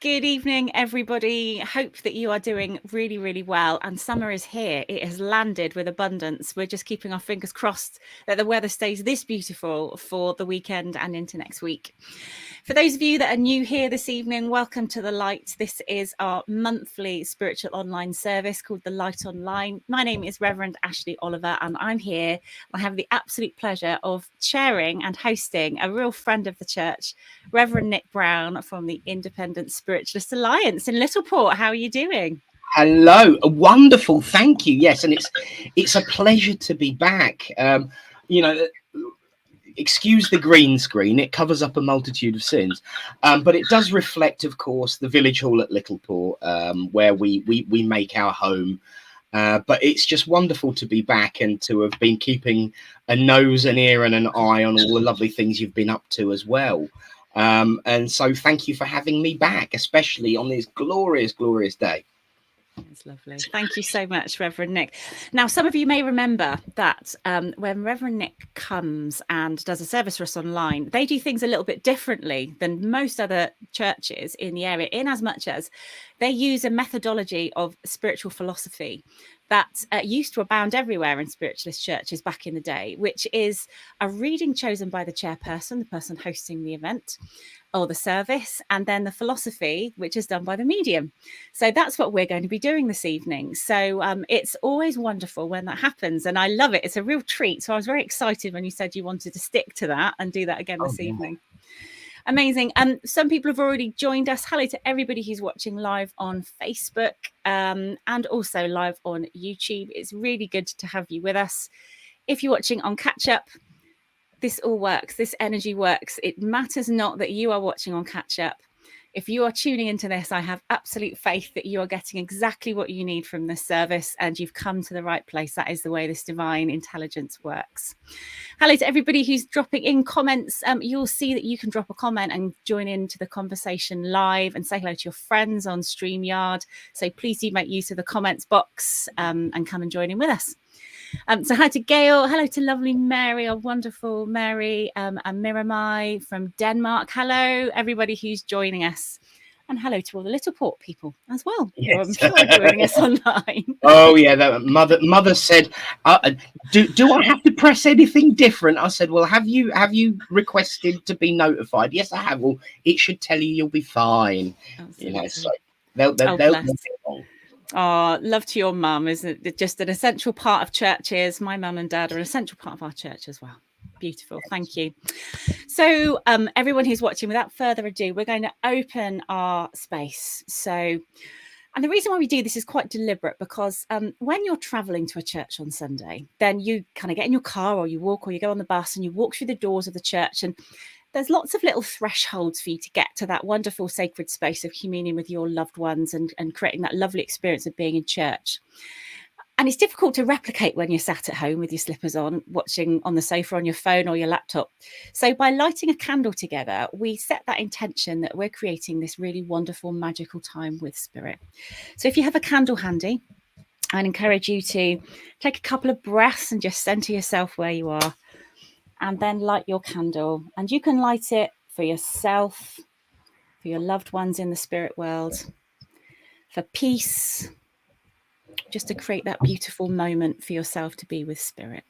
Good evening, everybody. Hope that you are doing really, really well. And summer is here. It has landed with abundance. We're just keeping our fingers crossed that the weather stays this beautiful for the weekend and into next week. For those of you that are new here this evening, welcome to The Light. This is our monthly spiritual online service called The Light Online. My name is Reverend Ashley Oliver, and I'm here. I have the absolute pleasure of chairing and hosting a real friend of the church, Reverend Nick Brown from the Independent Spiritualist Alliance in Littleport. How are you doing? Hello, wonderful, thank you. Yes, and it's a pleasure to be back. You know, excuse the green screen; it covers up a multitude of sins, but it does reflect, of course, the village hall at Littleport, where we make our home. But it's just wonderful to be back and to have been keeping a nose, an ear, and an eye on all the lovely things you've been up to as well. And so, thank you for having me back, especially on this glorious, glorious day. That's lovely. Thank you so much, Reverend Nick. Now, some of you may remember that when Reverend Nick comes and does a service for us online, they do things a little bit differently than most other churches in the area, in as much as they use a methodology of spiritual philosophy that used to abound everywhere in spiritualist churches back in the day, which is a reading chosen by the chairperson, the person hosting the event or the service, and then the philosophy, which is done by the medium. So that's what we're going to be doing this evening. So it's always wonderful when that happens, and I love it. It's a real treat. So I was very excited when you said you wanted to stick to that and do that again this evening. Amazing. Some people have already joined us. Hello to everybody who's watching live on Facebook and also live on YouTube. It's really good to have you with us. If you're watching on catch up, this all works. This energy works. It matters not that you are watching on catch up. If you are tuning into this, I have absolute faith that you are getting exactly what you need from this service and you've come to the right place. That is the way this divine intelligence works. Hello to everybody who's dropping in comments. You'll see that you can drop a comment and join into the conversation live and say hello to your friends on StreamYard. So please do make use of the comments box and come and join in with us. So hi to Gail, hello to lovely Mary, our wonderful Mary, and Miramai from Denmark. Hello, everybody who's joining us. And hello to all the Littleport people as well. Yes. I'm sure are joining us online. Oh yeah, that mother said, do I have to press anything different? I said, well, have you requested to be notified? Yes, I have. Well, it should tell you you'll be fine. Absolutely. You know, so they'll Oh, love to your mum. Isn't it just an essential part of churches? My mum and dad are an essential part of our church as well. Beautiful. Thank you. So everyone who's watching, without further ado, we're going to open our space. And the reason why we do this is quite deliberate because when you're traveling to a church on Sunday, then you kind of get in your car or you walk or you go on the bus and you walk through the doors of the church, and there's lots of little thresholds for you to get to that wonderful sacred space of communion with your loved ones and creating that lovely experience of being in church. And it's difficult to replicate when you're sat at home with your slippers on, watching on the sofa on your phone or your laptop. So by lighting a candle together, we set that intention that we're creating this really wonderful, magical time with Spirit. So if you have a candle handy, I'd encourage you to take a couple of breaths and just center yourself where you are. And then light your candle, and you can light it for yourself, for your loved ones in the spirit world, for peace, just to create that beautiful moment for yourself to be with Spirit.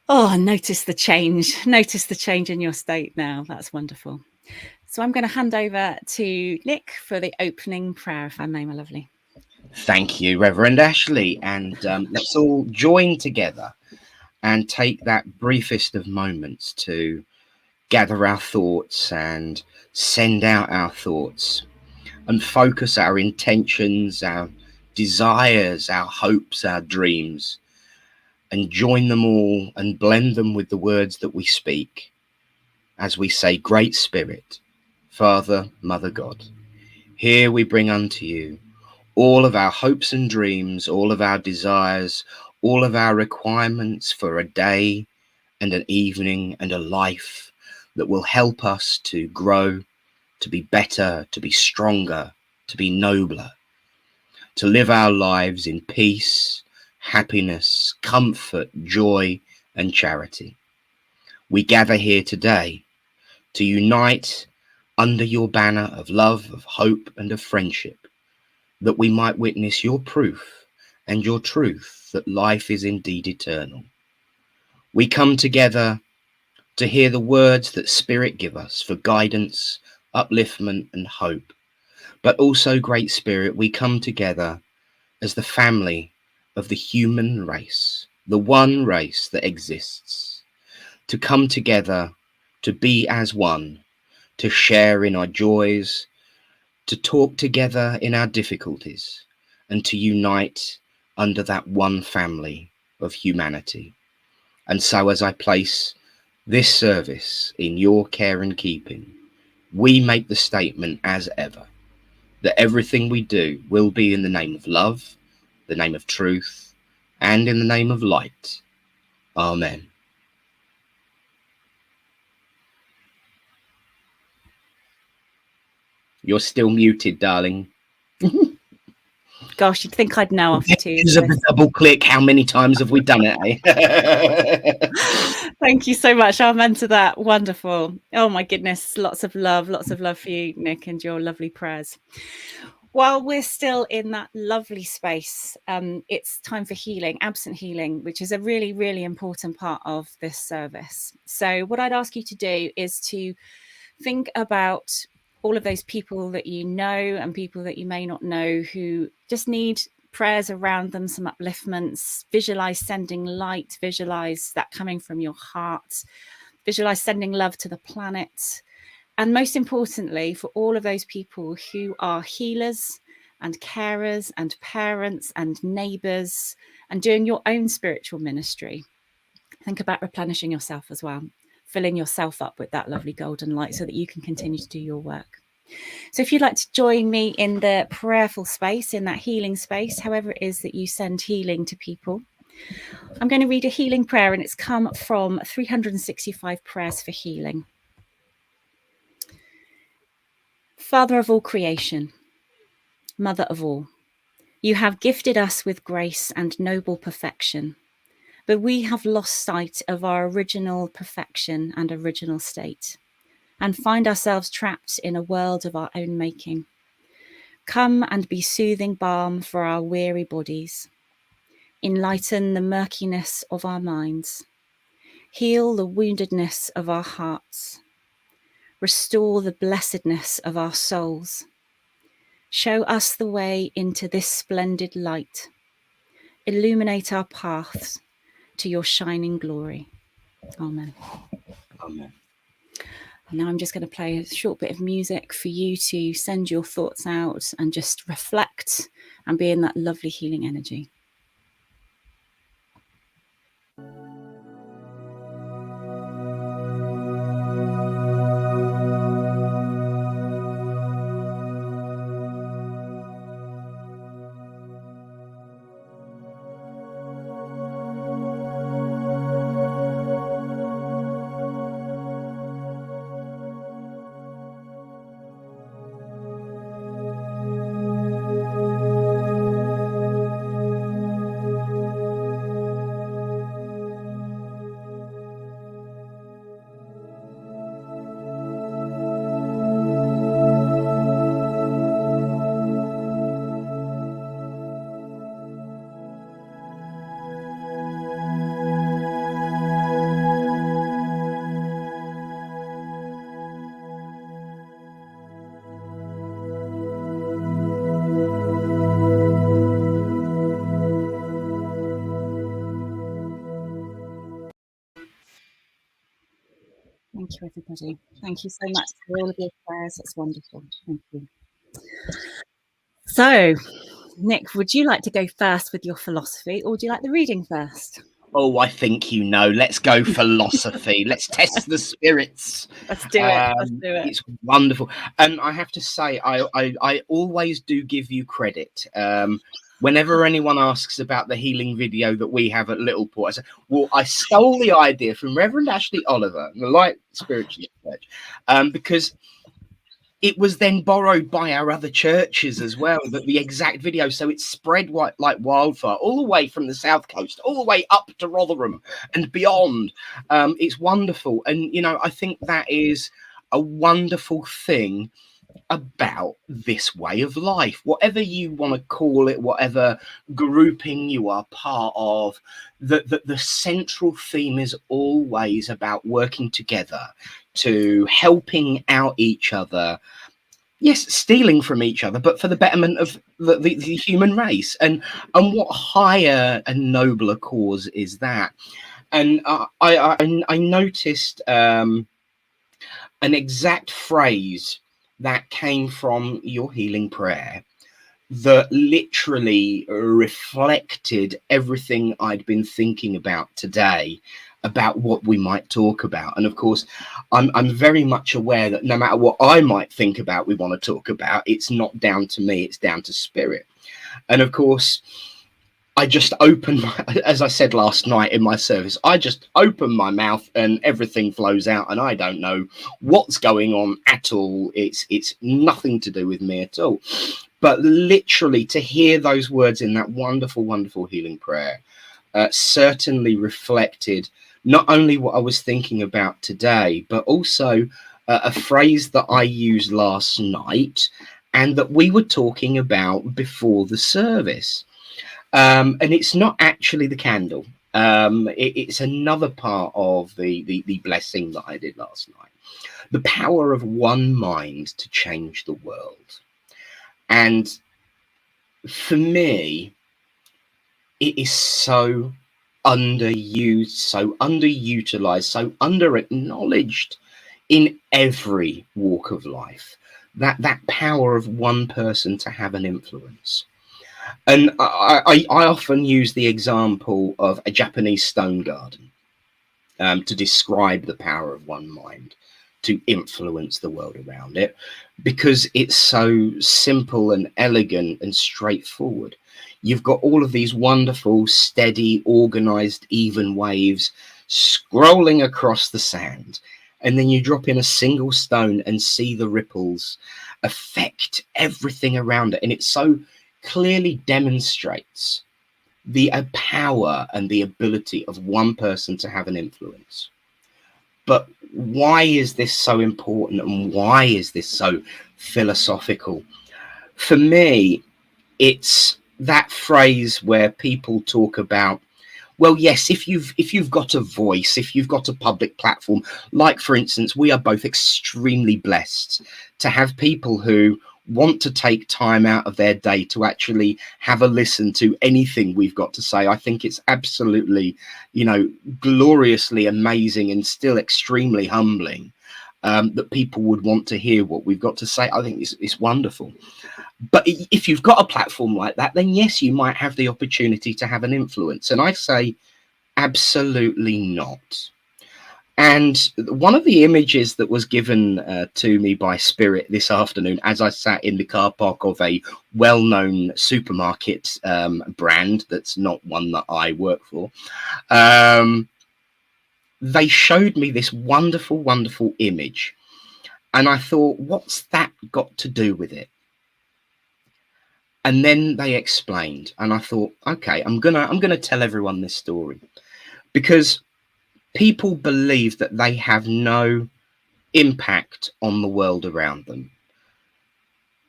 Oh, notice the change. Notice the change in your state now. That's wonderful. So I'm going to hand over to Nick for the opening prayer, if I may, my lovely. Thank you, Reverend Ashley. And let's all join together and take that briefest of moments to gather our thoughts and send out our thoughts and focus our intentions, our desires, our hopes, our dreams, and join them all and blend them with the words that we speak as we say, Great Spirit, Father, Mother God, here we bring unto you all of our hopes and dreams, all of our desires, all of our requirements for a day and an evening and a life that will help us to grow, to be better, to be stronger, to be nobler, to live our lives in peace, happiness, comfort, joy, and charity. We gather here today to unite under your banner of love, of hope, and of friendship, that we might witness your proof and your truth that life is indeed eternal. We come together to hear the words that Spirit give us for guidance, upliftment, and hope. But also, Great Spirit, we come together as the family of the human race, the one race that exists, to come together, to be as one, to share in our joys, to talk together in our difficulties, and to unite under that one family of humanity. And so, as I place this service in your care and keeping, we make the statement as ever that everything we do will be in the name of love, the name of truth, and in the name of light. Amen. You're still muted, darling. Gosh, you'd think I'd know after 2 years. Use a double click. How many times have we done it, eh? Thank you so much. Amen to that. Wonderful. Oh my goodness. Lots of love for you, Nick, and your lovely prayers. While we're still in that lovely space, it's time for healing, absent healing, which is a really, really important part of this service. So what I'd ask you to do is to think about all of those people that you know and people that you may not know who just need prayers around them, some upliftments. Visualize sending light, visualize that coming from your heart, visualize sending love to the planet. And most importantly, for all of those people who are healers and carers and parents and neighbors and doing your own spiritual ministry, think about replenishing yourself as well, filling yourself up with that lovely golden light so that you can continue to do your work. So if you'd like to join me in the prayerful space, in that healing space, however it is that you send healing to people, I'm going to read a healing prayer, and it's come from 365 Prayers for Healing. Father of all creation, Mother of all, you have gifted us with grace and noble perfection, but we have lost sight of our original perfection and original state, and find ourselves trapped in a world of our own making. Come and be soothing balm for our weary bodies. Enlighten the murkiness of our minds. Heal the woundedness of our hearts. Restore the blessedness of our souls. Show us the way into this splendid light. Illuminate our paths to your shining glory. Amen. Amen. Now I'm just going to play a short bit of music for you to send your thoughts out and just reflect and be in that lovely healing energy. Thank you, everybody. Thank you so much for all of your prayers. It's wonderful. Thank you. So, Nick, would you like to go first with your philosophy, or would you like the reading first? Oh, I think you know. Let's go philosophy. Let's test the spirits. Let's do it. Let's do it. It's wonderful. And I have to say, I always do give you credit. Whenever anyone asks about the healing video that we have at Littleport, I say, well, I stole the idea from Reverend Ashley Oliver, the Light Spiritual Church, because it was then borrowed by our other churches as well, the exact video. So it spread like wildfire all the way from the South Coast, all the way up to Rotherham and beyond. It's wonderful. And, you know, I think that is a wonderful thing about this way of life, whatever you want to call it, whatever grouping you are part of. The central theme is always about working together, to helping out each other, yes, stealing from each other, but for the betterment of the human race. And what higher and nobler cause is that? And I noticed an exact phrase that came from your healing prayer that literally reflected everything I'd been thinking about today, about what we might talk about. And of course, I'm very much aware that no matter what I might think about, we want to talk about, it's not down to me, it's down to spirit. And of course, I just opened as I said last night in my service, I just open my mouth and everything flows out, and I don't know what's going on at all. It's nothing to do with me at all. But literally to hear those words in that wonderful, wonderful healing prayer certainly reflected not only what I was thinking about today, but also a phrase that I used last night and that we were talking about before the service. And it's not actually the candle. It's another part of the blessing that I did last night. The power of one mind to change the world. And for me, it is so underused, so underutilized, so under-acknowledged in every walk of life. That power of one person to have an influence. And I often use the example of a Japanese stone garden to describe the power of one mind to influence the world around it, because it's so simple and elegant and straightforward. You've got all of these wonderful, steady, organized, even waves scrolling across the sand. And then you drop in a single stone and see the ripples affect everything around it. And it so clearly demonstrates the power and the ability of one person to have an influence. But why is this so important, and why is this so philosophical? For me, it's that phrase where people talk about, well, yes, if you've got a voice, if you've got a public platform, like, for instance, we are both extremely blessed to have people who want to take time out of their day to actually have a listen to anything we've got to say. I think it's absolutely, gloriously amazing and still extremely humbling that people would want to hear what we've got to say. I think it's wonderful. But if you've got a platform like that, then yes, you might have the opportunity to have an influence. And I say absolutely not. And one of the images that was given to me by Spirit this afternoon, as I sat in the car park of a well-known supermarket brand that's not one that I work for, they showed me this wonderful, wonderful image. And I thought, what's that got to do with it? And then they explained, and I thought, okay, I'm gonna tell everyone this story, because people believe that they have no impact on the world around them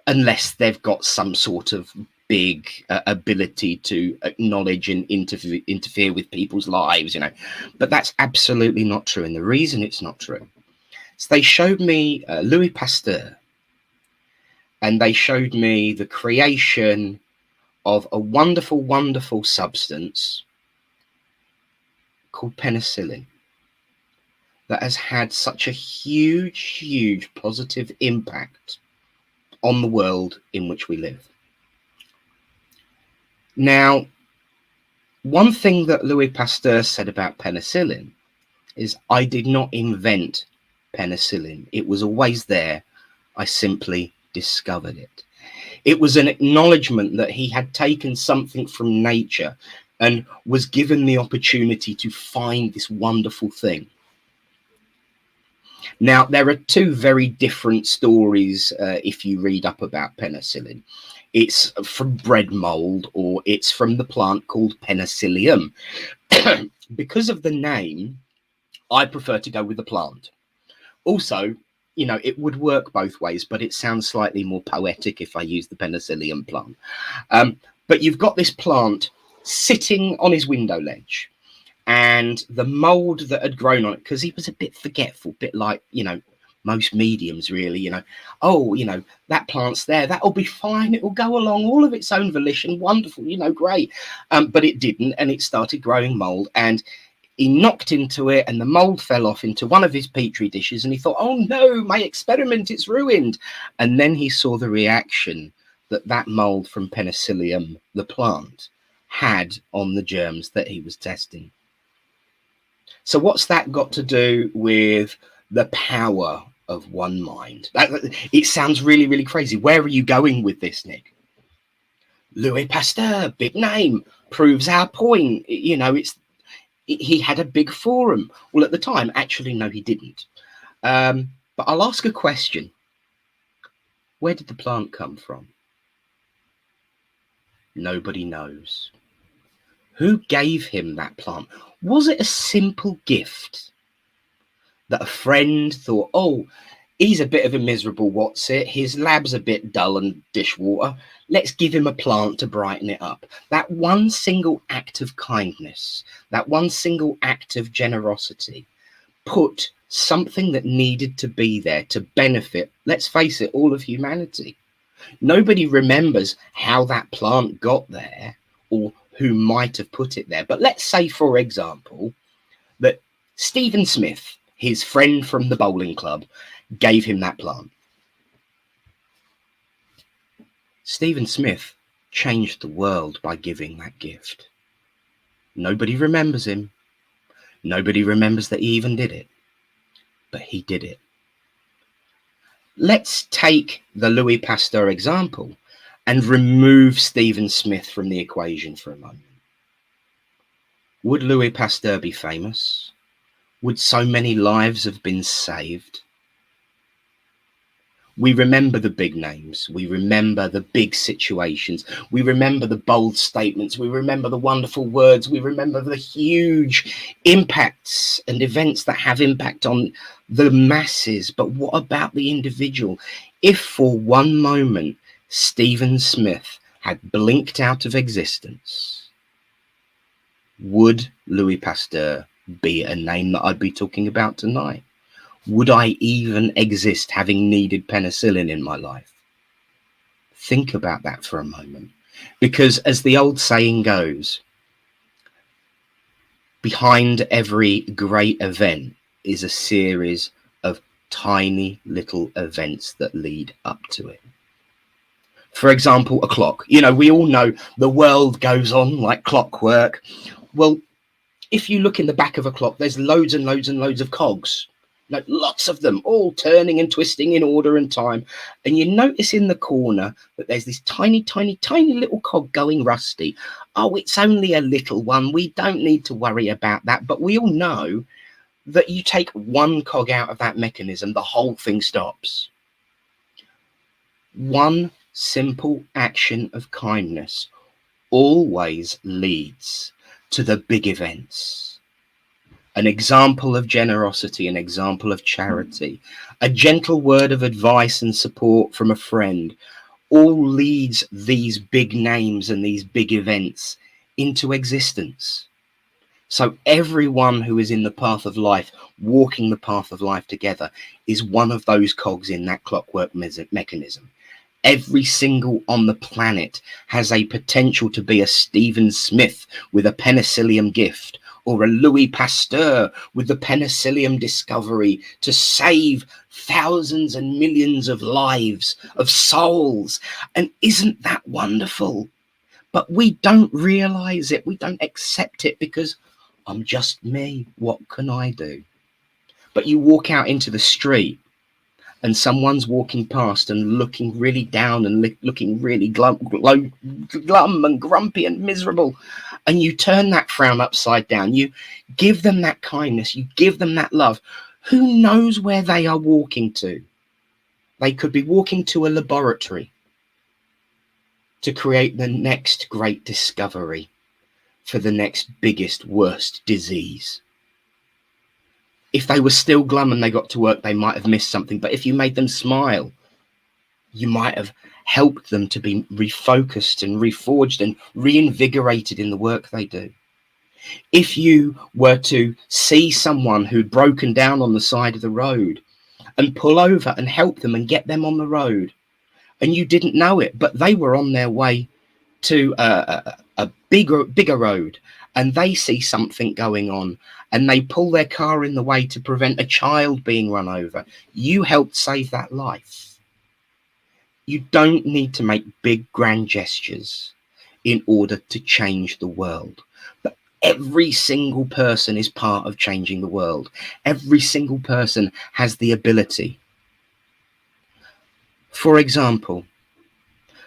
unless they've got some sort of big ability to acknowledge and interfere with people's lives, But that's absolutely not true. And the reason it's not true is they showed me Louis Pasteur, and they showed me the creation of a wonderful, wonderful substance called penicillin, that has had such a huge, huge positive impact on the world in which we live. Now, one thing that Louis Pasteur said about penicillin is, I did not invent penicillin. It was always there. I simply discovered it. It was an acknowledgement that he had taken something from nature and was given the opportunity to find this wonderful thing. Now, there are two very different stories if you read up about penicillin. It's from bread mold, or it's from the plant called penicillium. Because of the name, I prefer to go with the plant. Also, you know, it would work both ways, but it sounds slightly more poetic if I use the penicillium plant. But you've got this plant sitting on his window ledge, and the mold that had grown on it, because he was a bit forgetful, bit like, you know, most mediums really, you know, oh, you know, that plant's there, that'll be fine, it will go along all of its own volition, wonderful, you know, great. But it didn't, and it started growing mold, and he knocked into it, and the mold fell off into one of his petri dishes, and he thought, oh no, my experiment, it's ruined. And then he saw the reaction that that mold from penicillium, the plant, had on the germs that he was testing. So what's that got to do with the power of one mind? It sounds really, really crazy. Where are you going with this, Nick? Louis Pasteur, big name, proves our point. You know, he had a big forum. Well, at the time, actually, no, he didn't. But I'll ask a question. Where did the plant come from? Nobody knows. Who gave him that plant? Was it a simple gift that a friend thought, oh, he's a bit of a miserable what's it, his lab's a bit dull and dishwater, let's give him a plant to brighten it up? That one single act of kindness, that one single act of generosity put something that needed to be there to benefit, let's face it, all of humanity. Nobody remembers how that plant got there or who might have put it there. But let's say, for example, that Stephen Smith, his friend from the bowling club, gave him that plant. Stephen Smith changed the world by giving that gift. Nobody remembers him. Nobody remembers that he even did it. But he did it. Let's take the Louis Pasteur example and remove Stephen Smith from the equation for a moment. Would Louis Pasteur be famous? Would so many lives have been saved? We remember the big names. We remember the big situations. We remember the bold statements. We remember the wonderful words. We remember the huge impacts and events that have impact on the masses. But what about the individual? If for one moment Stephen Smith had blinked out of existence, would Louis Pasteur be a name that I'd be talking about tonight? Would I even exist having needed penicillin in my life? Think about that for a moment. Because as the old saying goes, behind every great event is a series of tiny little events that lead up to it. For example, a clock. You know, we all know the world goes on like clockwork. Well, if you look in the back of a clock, there's loads and loads and loads of cogs. Like lots of them all turning and twisting in order and time. And you notice in the corner that there's this tiny, tiny, tiny little cog going rusty. Oh, it's only a little one. We don't need to worry about that. But we all know that you take one cog out of that mechanism, the whole thing stops. One simple action of kindness always leads to the big events. An example of generosity, an example of charity, a gentle word of advice and support from a friend, all leads these big names and these big events into existence. So everyone who is in the path of life, walking the path of life together, is one of those cogs in that clockwork mechanism. Every single on the planet has a potential to be a Stephen Smith with a penicillium gift, or a Louis Pasteur with the penicillium discovery to save thousands and millions of lives, of souls. And isn't that wonderful? But we don't realize it. We don't accept it because I'm just me. What can I do? But you walk out into the street and someone's walking past and looking really down and looking really glum and grumpy and miserable. And you turn that frown upside down. You give them that kindness. You give them that love. Who knows where they are walking to? They could be walking to a laboratory to create the next great discovery for the next biggest, worst disease. If they were still glum and they got to work, they might have missed something. But if you made them smile, you might have helped them to be refocused and reforged and reinvigorated in the work they do. If you were to see someone who'd broken down on the side of the road and pull over and help them and get them on the road, and you didn't know it, but they were on their way to a bigger road, and they see something going on and they pull their car in the way to prevent a child being run over, you helped save that life. You don't need to make big grand gestures in order to change the world, but every single person is part of changing the world. Every single person has the ability. For example,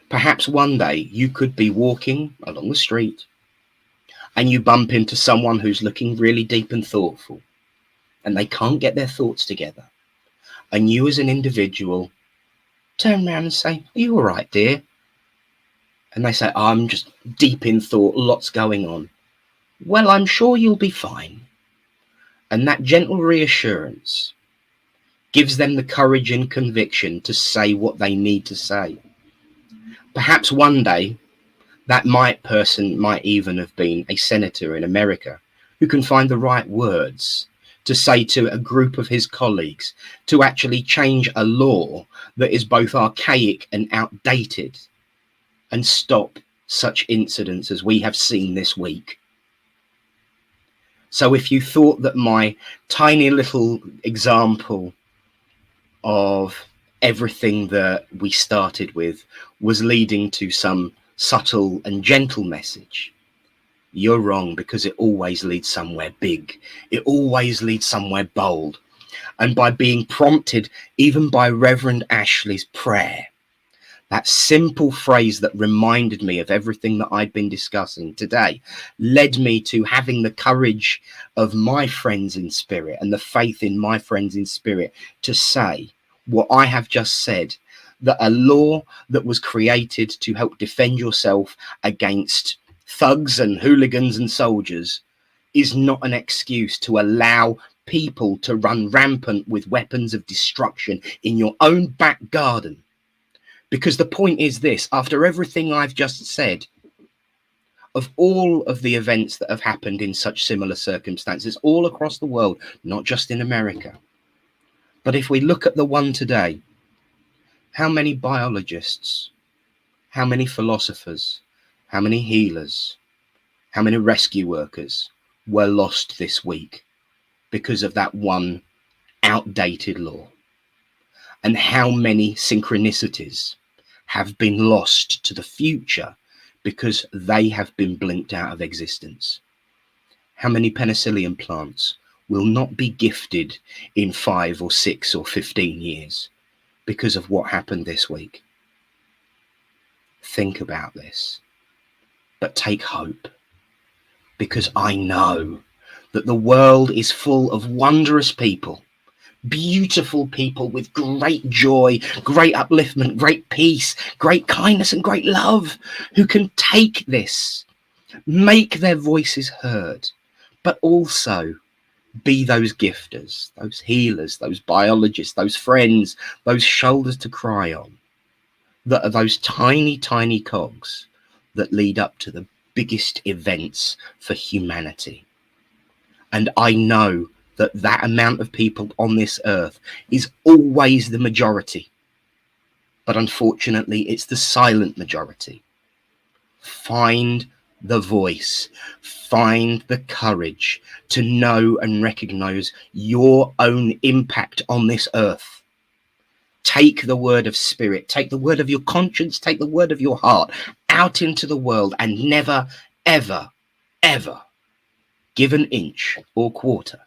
perhaps one day you could be walking along the street and you bump into someone who's looking really deep and thoughtful, and they can't get their thoughts together. And you as an individual turn around and say, "Are you all right, dear?" And they say, "I'm just deep in thought, lots going on." "Well, I'm sure you'll be fine." And that gentle reassurance gives them the courage and conviction to say what they need to say. Perhaps one day that person might even have been a senator in America who can find the right words to say to a group of his colleagues to actually change a law that is both archaic and outdated and stop such incidents as we have seen this week. So if you thought that my tiny little example of everything that we started with was leading to some subtle and gentle message, you're wrong, because it always leads somewhere big. It always leads somewhere bold. And by being prompted even by Reverend Ashley's prayer, that simple phrase that reminded me of everything that I'd been discussing today, led me to having the courage of my friends in spirit and the faith in my friends in spirit to say what I have just said, that a law that was created to help defend yourself against thugs and hooligans and soldiers is not an excuse to allow people to run rampant with weapons of destruction in your own back garden. Because the point is this: after everything I've just said, of all of the events that have happened in such similar circumstances all across the world, not just in America, but if we look at the one today, how many biologists, how many philosophers, how many healers, how many rescue workers were lost this week because of that one outdated law? And how many synchronicities have been lost to the future because they have been blinked out of existence? How many penicillin plants will not be gifted in 5 or 6 or 15 years because of what happened this week? Think about this, but take hope, because I know that the world is full of wondrous people, beautiful people with great joy, great upliftment, great peace, great kindness, and great love, who can take this, make their voices heard, but also be those gifters, those healers, those biologists, those friends, those shoulders to cry on, that are those tiny, tiny cogs that lead up to the biggest events for humanity. And I know that that amount of people on this earth is always the majority, but unfortunately it's the silent majority. Find the voice, find the courage to know and recognize your own impact on this earth. Take the word of spirit, take the word of your conscience, take the word of your heart out into the world, and never, ever, ever give an inch or quarter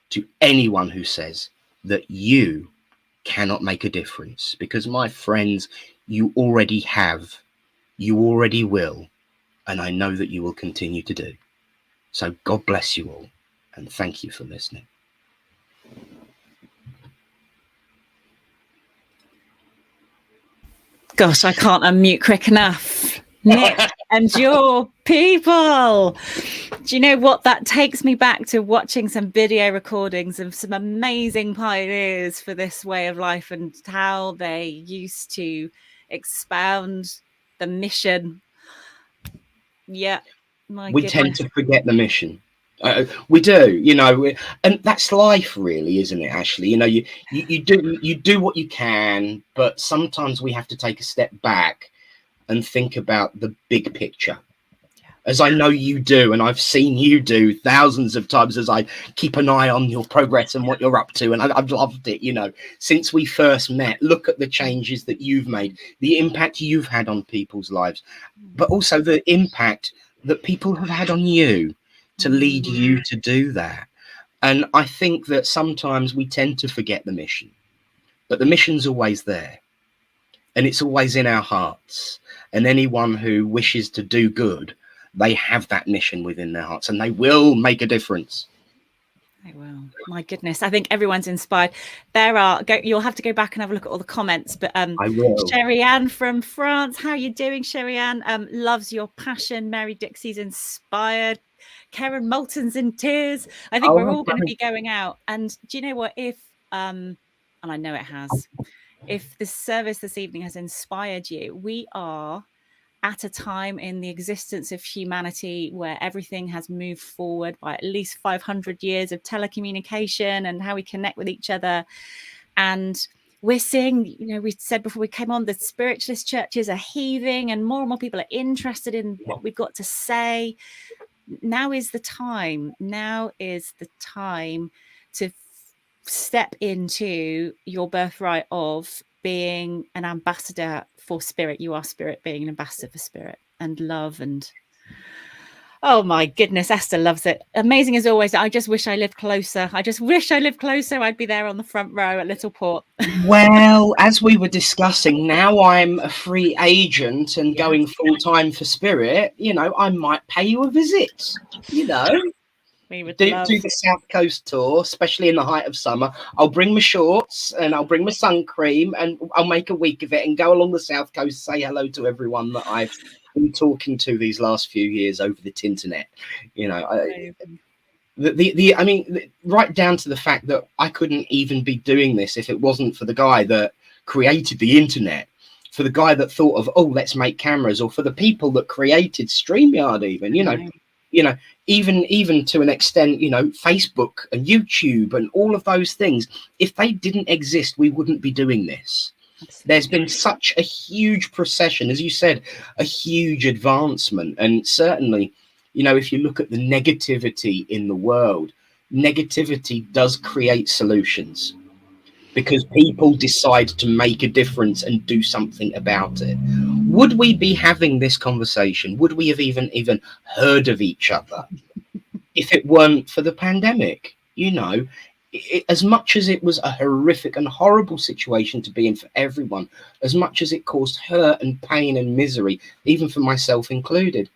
to anyone who says that you cannot make a difference. Because, my friends, you already have, you already will, and I know that you will continue to do. So God bless you all, and thank you for listening. Gosh, I can't unmute quick enough. Nick and your people. Do you know what? That takes me back to watching some video recordings of some amazing pioneers for this way of life and how they used to expound the mission. Yeah, my We goodness. tend to forget the mission. We do, you know, and that's life, really, isn't it? Ashley, you know, you do what you can, but sometimes we have to take a step back and think about the big picture, as I know you do, and I've seen you do thousands of times as I keep an eye on your progress and what you're up to. And I've loved it, you know, since we first met. Look at the changes that you've made, the impact you've had on people's lives, but also the impact that people have had on you to lead you to do that. And I think that sometimes we tend to forget the mission, but the mission's always there, and it's always in our hearts. And anyone who wishes to do good, they have that mission within their hearts, and they will make a difference. I will. My goodness, I think everyone's inspired. You'll have to go back and have a look at all the comments, but I will. Sherry Ann from France, how are you doing, Sherry Ann? Loves your passion. Mary Dixie's inspired. Karen Moulton's in tears. I think we're all going to be going out. And do you know what? If and I know it has, if this service this evening has inspired you, we are at a time in the existence of humanity where everything has moved forward by at least 500 years of telecommunication and how we connect with each other. And we're seeing, you know, we said before we came on, the spiritualist churches are heaving and more people are interested in what we've got to say. Now is the time. Now is the time to step into your birthright of being an ambassador for spirit. You are spirit, being an ambassador for spirit and love. And oh my goodness, Esther loves it. Amazing as always. I just wish I lived closer. I'd be there on the front row at Little Port. Well, as we were discussing, now I'm a free agent and going full time for spirit. You know, I might pay you a visit, you know. We would do the South Coast tour, especially in the height of summer. I'll bring my shorts and I'll bring my sun cream and I'll make a week of it and go along the South Coast, say hello to everyone that I've been talking to these last few years over the Tinternet. You know, I mean, right down to the fact that I couldn't even be doing this if it wasn't for the guy that created the internet, for the guy that thought of, oh, let's make cameras, or for the people that created StreamYard, even, you know, even to an extent, you know, Facebook and YouTube and all of those things. If they didn't exist, we wouldn't be doing this. Absolutely. There's been such a huge procession, as you said, a huge advancement. And certainly, you know, if you look at the negativity in the world, negativity does create solutions, because people decide to make a difference and do something about it. Would we be having this conversation? Would we have even heard of each other if it weren't for the pandemic? You know, as much as it was a horrific and horrible situation to be in for everyone, as much as it caused hurt and pain and misery, even for myself included,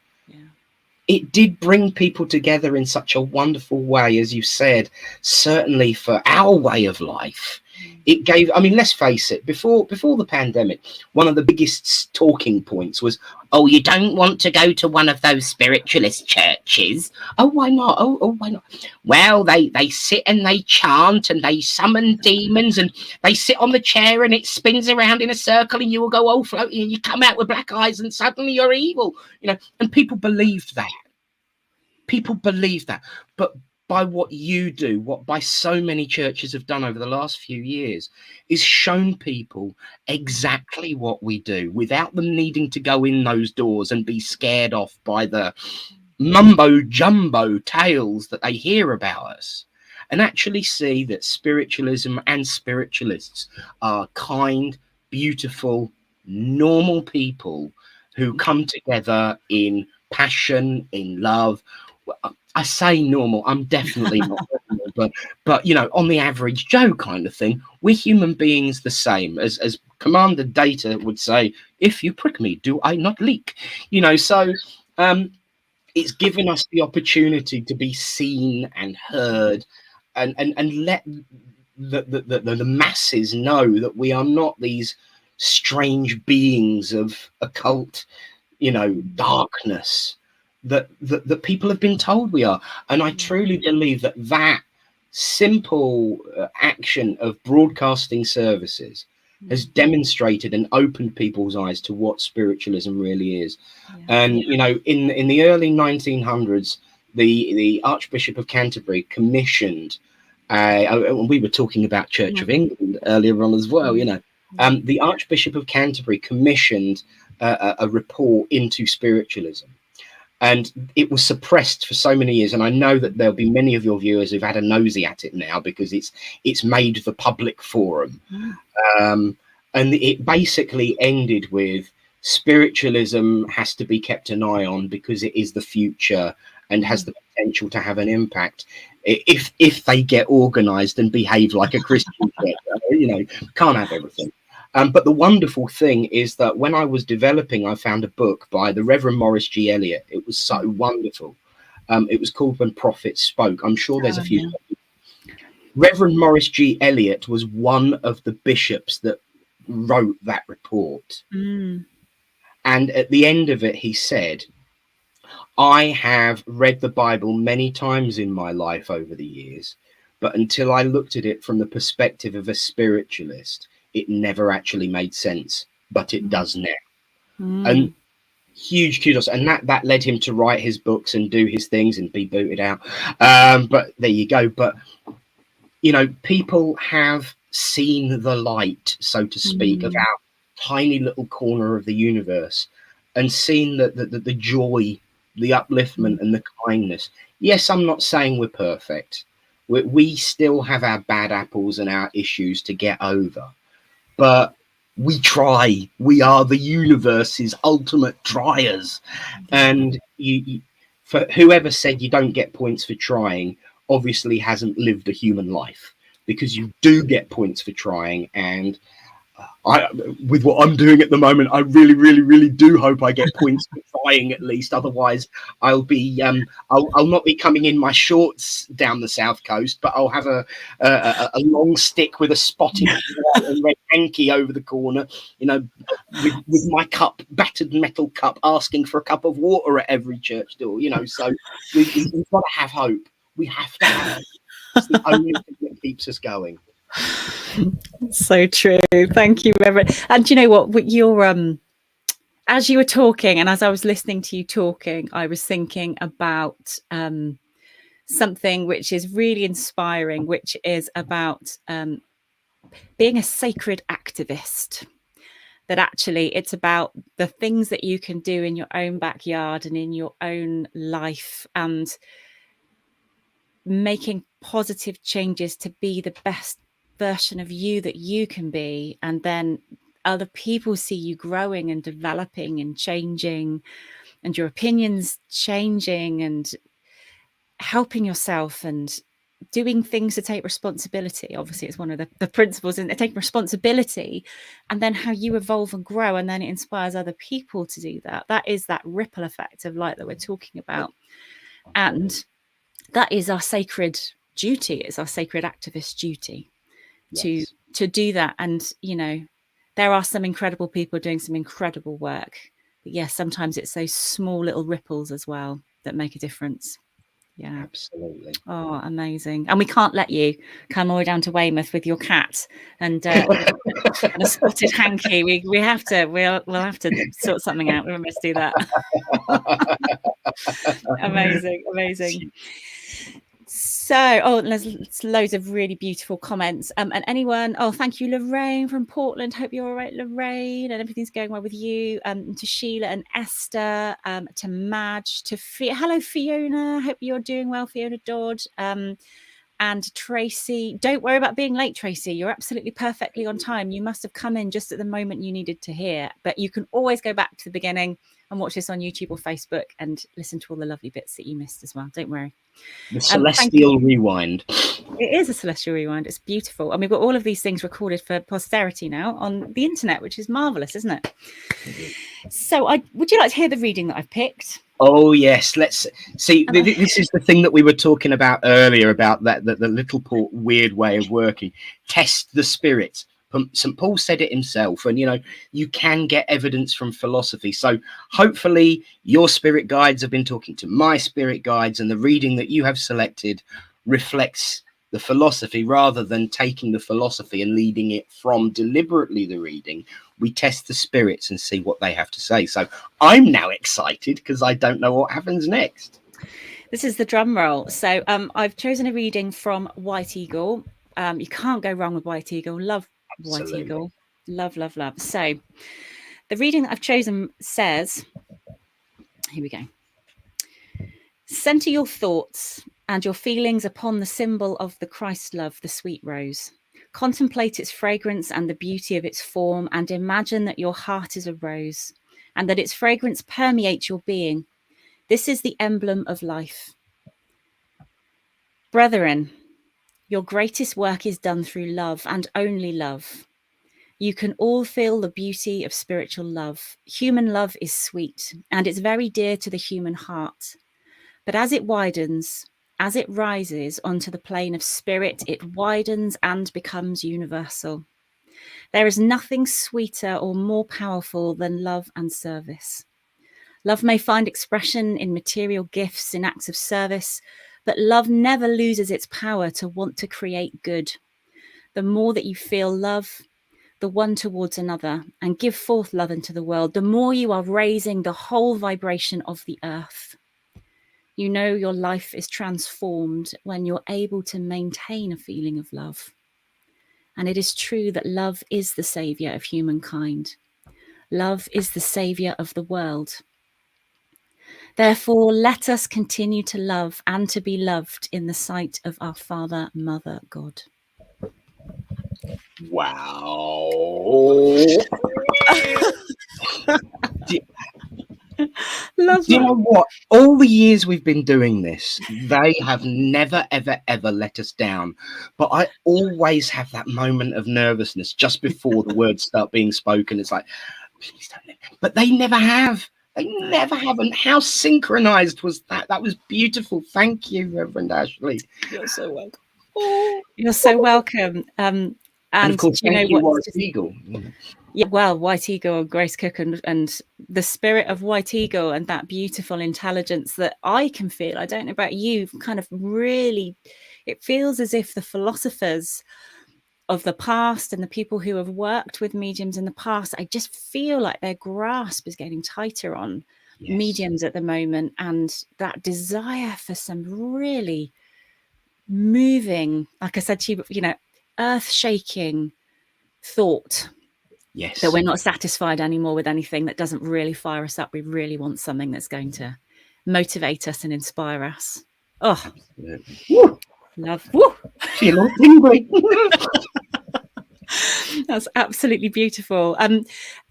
it did bring people together in such a wonderful way, as you said, certainly for our way of life. It gave, I mean, let's face it, before the pandemic, one of the biggest talking points was, oh, you don't want to go to one of those spiritualist churches. Oh, why not? Oh, why not? Well, they sit and they chant and they summon demons and they sit on the chair and it spins around in a circle and you will go all floating and you come out with black eyes and suddenly you're evil, you know. And people believed that. But by what you do, what by so many churches have done over the last few years, is shown people exactly what we do without them needing to go in those doors and be scared off by the mumbo jumbo tales that they hear about us, and actually see that spiritualism and spiritualists are kind, beautiful, normal people who come together in passion, in love. I say normal, I'm definitely not normal, but you know, on the average Joe kind of thing. We're human beings the same, as Commander Data would say, if you prick me, do I not leak? You know, so it's given us the opportunity to be seen and heard, and let the masses know that we are not these strange beings of occult, you know, darkness, that people have been told we are. And I truly believe that that simple action of broadcasting services has demonstrated and opened people's eyes to what spiritualism really is. And you know, in the early 1900s, the Archbishop of Canterbury commissioned, we were talking about Church of England earlier on as well, you know, the Archbishop of Canterbury commissioned a report into spiritualism. And it was suppressed for so many years. And I know that there'll be many of your viewers who've had a nosy at it now, because it's made the public forum. And it basically ended with spiritualism has to be kept an eye on because it is the future and has the potential to have an impact if they get organized and behave like a Christian church. You know, can't have everything. But the wonderful thing is that when I was developing, I found a book by the Reverend Maurice G. Elliott. It was so wonderful. It was called When Prophets Spoke. I'm sure there's a few. Reverend Maurice G. Elliott was one of the bishops that wrote that report. And at the end of it, he said, I have read the Bible many times in my life over the years, but until I looked at it from the perspective of a spiritualist, it never actually made sense, but it does now. And huge kudos. And that led him to write his books and do his things and be booted out. But there you go. But, you know, people have seen the light, so to speak, of our tiny little corner of the universe, and seen the joy, the upliftment and the kindness. Yes, I'm not saying we're perfect. We still have our bad apples and our issues to get over. But we try. We are the universe's ultimate triers. And you, for whoever said you don't get points for trying, obviously hasn't lived a human life, because you do get points for trying. And with what I'm doing at the moment, I really, really, really do hope I get points for trying at least. Otherwise, I'll be I'll not be coming in my shorts down the south coast, but I'll have a long stick with a spotted white and red hanky over the corner, you know, with my cup, battered metal cup, asking for a cup of water at every church door, you know. So we've got to have hope. We have to have hope. It's the only thing that keeps us going. So true. Thank you, Reverend. And you know what, you're as you were talking and as I was listening to you talking, I was thinking about something which is really inspiring, which is about being a sacred activist. That actually it's about the things that you can do in your own backyard and in your own life, and making positive changes to be the best version of you that you can be. And then other people see you growing and developing and changing, and your opinions changing, and helping yourself and doing things to take responsibility. Obviously, it's one of the principles in taking responsibility, and then how you evolve and grow, and then it inspires other people to do that. That is that ripple effect of light that we're talking about. And that is our sacred duty. It's our sacred activist duty. Yes. to do that. And you know, there are some incredible people doing some incredible work, but yes, sometimes it's those small little ripples as well that make a difference. Yeah, absolutely. Oh, amazing. And we can't let you come all the way down to Weymouth with your cat and, and a spotted hanky. We'll have to sort something out. We must do that. Amazing. So, there's loads of really beautiful comments. And anyone, thank you, Lorraine from Portland. Hope you're all right, Lorraine, and everything's going well with you. To Sheila and Esther, to Madge, to hello, Fiona. Hope you're doing well, Fiona Dodd. And Tracy, don't worry about being late, Tracy. You're absolutely perfectly on time. You must have come in just at the moment you needed to hear. But you can always go back to the beginning and watch this on YouTube or Facebook and listen to all the lovely bits that you missed as well. Don't worry. The celestial rewind. It is a celestial rewind. It's beautiful. And we've got all of these things recorded for posterity now on the internet, which is marvelous, isn't it? Mm-hmm. So would you like to hear the reading that I've picked? Oh, yes. Let's see. This is the thing that we were talking about earlier, about the little port weird way of working. Test the spirit. St. Paul said it himself, and you can get evidence from philosophy. So hopefully your spirit guides have been talking to my spirit guides, and the reading that you have selected reflects the philosophy rather than taking the philosophy and leading it from deliberately the reading. We test the spirits and see what they have to say. So I'm now excited because I don't know what happens next. This is the drum roll. So I've chosen a reading from White Eagle. You can't go wrong with White Eagle. Love White Eagle. Love, love, love. So the reading that I've chosen says, here we go. Center your thoughts and your feelings upon the symbol of the Christ love, the sweet rose. Contemplate its fragrance and the beauty of its form, and imagine that your heart is a rose and that its fragrance permeates your being. This is the emblem of life. Brethren, your greatest work is done through love and only love. You can all feel the beauty of spiritual love. Human love is sweet, and it's very dear to the human heart. But as it widens, as it rises onto the plane of spirit, it widens and becomes universal. There is nothing sweeter or more powerful than love and service. Love may find expression in material gifts, in acts of service, but love never loses its power to want to create good. The more that you feel love, the one towards another, and give forth love into the world, the more you are raising the whole vibration of the earth. You know your life is transformed when you're able to maintain a feeling of love. And it is true that love is the savior of humankind. Love is the savior of the world. Therefore, let us continue to love and to be loved in the sight of our Father, Mother, God. Wow. Love Do you know what? All the years we've been doing this, they have never, ever, ever let us down. But I always have that moment of nervousness just before the words start being spoken. It's like, please don't. But they never have. They never have. And how synchronized was that? That was beautiful. Thank you, Reverend Ashley. You're so welcome. Oh, you're so welcome. And of course, thank you, White Eagle. Yeah, well, White Eagle, Grace Cook, and the spirit of White Eagle and that beautiful intelligence that I can feel. I don't know about you, kind of really, it feels as if the philosophers of the past and the people who have worked with mediums in the past, I just feel like their grasp is getting tighter on mediums at the moment, and that desire for some really moving, like I said to you, earth-shaking thought. Yes. That we're not satisfied anymore with anything that doesn't really fire us up. We really want something that's going to motivate us and inspire us. Oh, Woo. Love. Woo. Feel tingly. That's absolutely beautiful.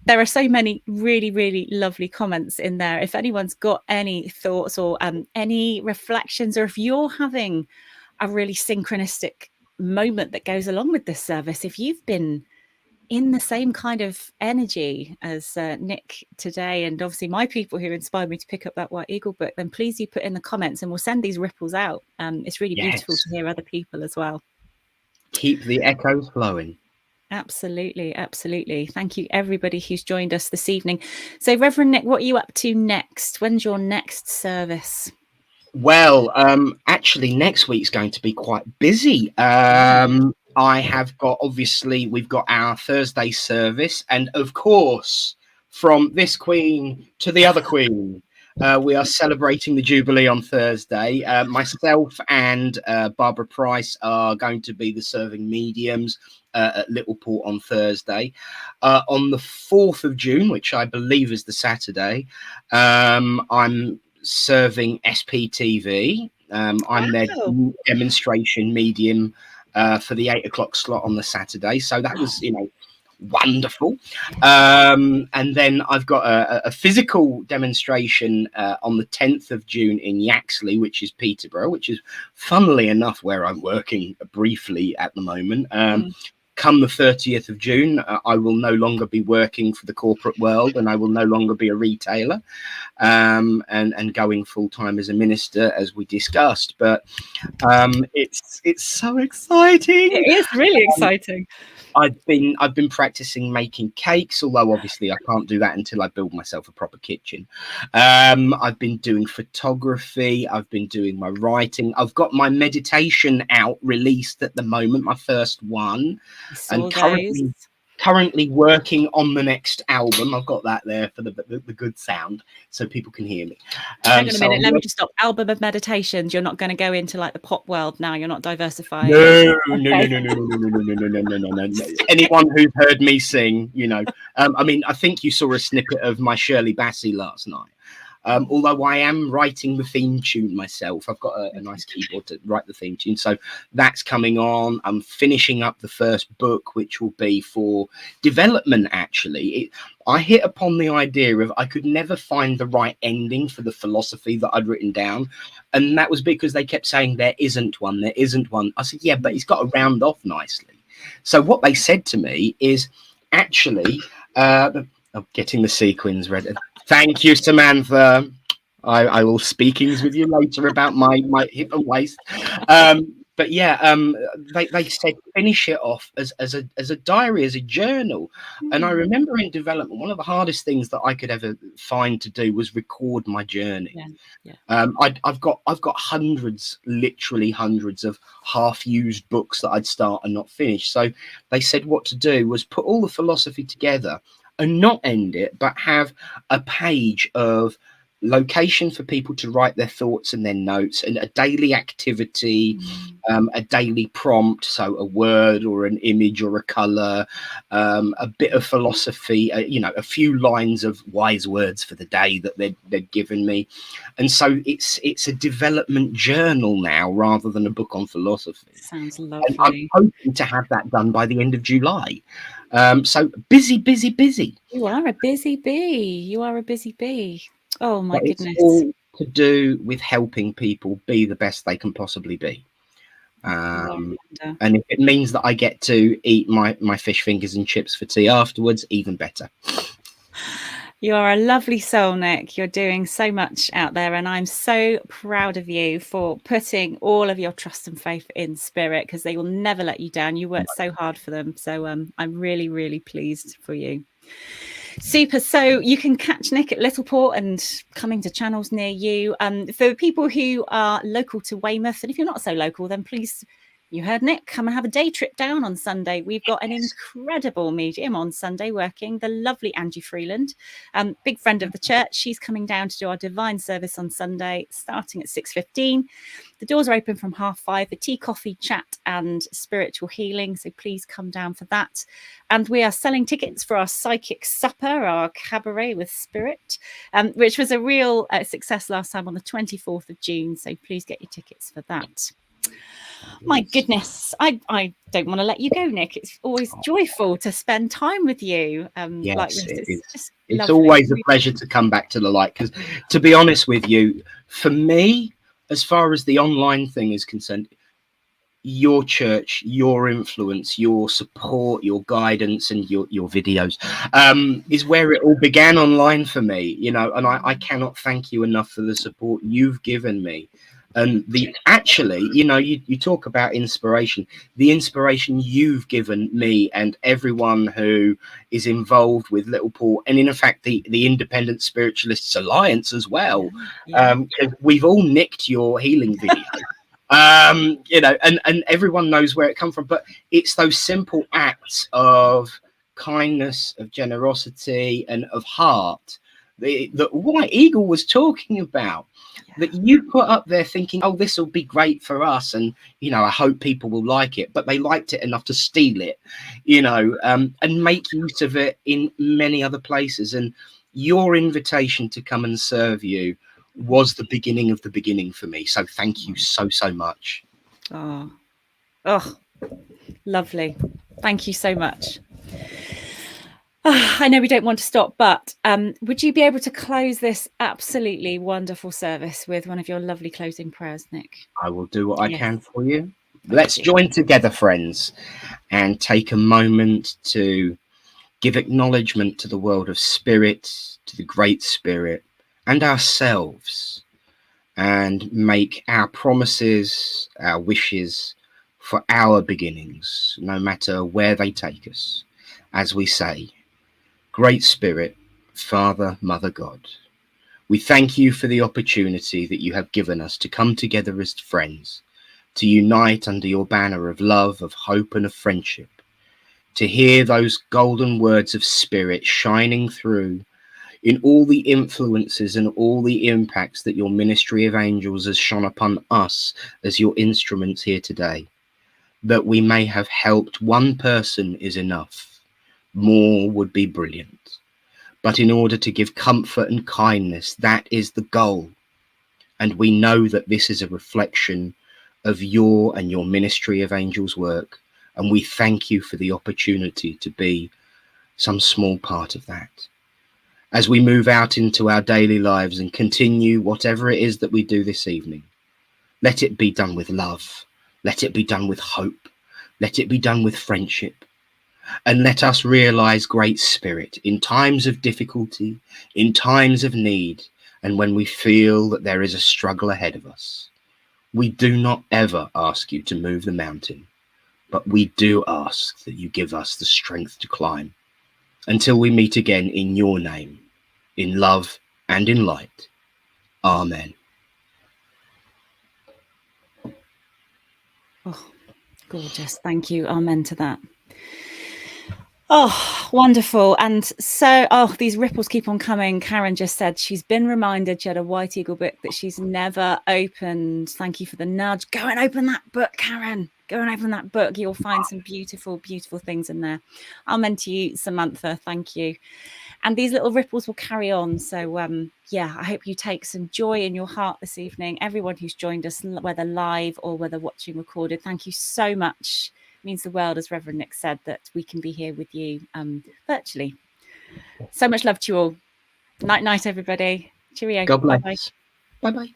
There are so many really, really lovely comments in there. If anyone's got any thoughts or any reflections, or if you're having a really synchronistic moment that goes along with this service, if you've been in the same kind of energy as Nick today, and obviously my people who inspired me to pick up that White Eagle book, then please do put in the comments and we'll send these ripples out. It's really beautiful to hear other people as well. Keep the echoes flowing. Absolutely, absolutely. Thank you everybody who's joined us this evening. So Reverend Nick, what are you up to next? When's your next service? Well, actually next week's going to be quite busy. I have got, obviously, we've got our Thursday service. And of course, from this queen to the other queen, we are celebrating the Jubilee on Thursday. Myself and Barbara Price are going to be the serving mediums at Littleport on Thursday. On the 4th of June, which I believe is the Saturday, I'm serving SPTV. I'm their demonstration medium for the 8 o'clock slot on the Saturday. So that was, wonderful. And then I've got a physical demonstration on the 10th of June in Yaxley, which is Peterborough, which is funnily enough where I'm working briefly at the moment. come the 30th of June, I will no longer be working for the corporate world, and I will no longer be a retailer, and going full time as a minister, as we discussed. But it's so exciting. It is really exciting. I've been practicing making cakes, although obviously I can't do that until I build myself a proper kitchen. I've been doing photography. I've been doing my writing. I've got my meditation out, released at the moment, my first one, and currently working on the next album. I've got that there for the good sound, so people can hear me. Hang on a minute, let me just stop. Album of meditations. You're not going to go into like the pop world now. You're not diversifying. No. Anyone who's heard me sing, you know, I mean, I think you saw a snippet of my Shirley Bassey last night. Although I am writing the theme tune myself. I've got a nice keyboard to write the theme tune. So that's coming on. I'm finishing up the first book, which will be for development, actually. I hit upon the idea of I could never find the right ending for the philosophy that I'd written down. And that was because they kept saying, there isn't one, there isn't one. I said, yeah, but it's got to round off nicely. So what they said to me is, actually, getting the sequins ready. Thank you, Samantha. I will speakings with you later about my hip and waist. But yeah, they said finish it off as a diary, as a journal. And I remember in development, one of the hardest things that I could ever find to do was record my journey. I've got hundreds, literally hundreds of half-used books that I'd start and not finish. So they said what to do was put all the philosophy together and not end it, but have a page of location for people to write their thoughts and their notes, and a daily activity, a daily prompt, so a word or an image or a color, a bit of philosophy, you know, a few lines of wise words for the day that they'd given me. And so it's a development journal now rather than a book on philosophy. Sounds lovely. And I'm hoping to have that done by the end of July. So busy. You are a busy bee. You are a busy bee. Oh my goodness. It's all to do with helping people be the best they can possibly be. And if it means that I get to eat my fish fingers and chips for tea afterwards, even better. You are a lovely soul, Nick. You're doing so much out there, and I'm so proud of you for putting all of your trust and faith in Spirit, because they will never let you down. You work so hard for them. So I'm really, really pleased for you. Super. So you can catch Nick at Littleport and coming to channels near you. For people who are local to Weymouth, and if you're not so local, then please, you heard Nick, come and have a day trip down on Sunday. We've got an incredible medium on Sunday working, the lovely Angie Freeland, big friend of the church. She's coming down to do our divine service on Sunday, starting at 6:15. The doors are open from 5:30 for tea, coffee, chat and spiritual healing. So please come down for that. And we are selling tickets for our psychic supper, our cabaret with Spirit, which was a real success last time on the 24th of June. So please get your tickets for that. My goodness, I don't want to let you go, Nick. It's always joyful to spend time with you. Yes, like this. It's always a pleasure to come back to the light, because to be honest with you, for me, as far as the online thing is concerned, your church, your influence, your support, your guidance, and your videos is where it all began online for me, you know, and I cannot thank you enough for the support you've given me. And actually, you know, you talk about inspiration, the inspiration you've given me and everyone who is involved with Littleport, and in fact, the Independent Spiritualists Alliance as well. We've all nicked your healing video. You know, and everyone knows where it comes from, but it's those simple acts of kindness, of generosity, and of heart that White Eagle was talking about, that you put up there thinking, oh, this will be great for us, and you know, I hope people will like it, but they liked it enough to steal it, you know, and make use of it in many other places. And your invitation to come and serve you was the beginning of the beginning for me. So thank you so much. Oh, lovely. Thank you so much. I know we don't want to stop, but would you be able to close this absolutely wonderful service with one of your lovely closing prayers, Nick? I will do what I can for you. Let's join together, friends, and take a moment to give acknowledgement to the world of spirit, to the Great Spirit, and ourselves, and make our promises, our wishes for our beginnings, no matter where they take us, as we say, Great Spirit, Father, Mother God, we thank you for the opportunity that you have given us to come together as friends, to unite under your banner of love, of hope, and of friendship, to hear those golden words of spirit shining through in all the influences and all the impacts that your ministry of angels has shone upon us as your instruments here today. That we may have helped one person is enough. More would be brilliant. But in order to give comfort and kindness, that is the goal. And we know that this is a reflection of your and your ministry of angels work. And we thank you for the opportunity to be some small part of that. As we move out into our daily lives and continue whatever it is that we do this evening, let it be done with love. Let it be done with hope. Let it be done with friendship. And let us realize, Great Spirit, in times of difficulty, in times of need, and when we feel that there is a struggle ahead of us, we do not ever ask you to move the mountain, but we do ask that you give us the strength to climb. Until we meet again in your name, in love and in light. Amen. Oh, gorgeous. Thank you. Amen to that. Oh, wonderful. And so, these ripples keep on coming. Karen just said she's been reminded she had a White Eagle book that she's never opened. Thank you for the nudge. Go and open that book, Karen. Go and open that book. You'll find some beautiful, beautiful things in there. Amen to you, Samantha. Thank you. And these little ripples will carry on. So, I hope you take some joy in your heart this evening. Everyone who's joined us, whether live or whether watching recorded, thank you so much. It means the world, as Reverend Nick said, that we can be here with you virtually. So much love to you all. Night, night, everybody. Cheerio. God bless. Bye-bye. Bye-bye.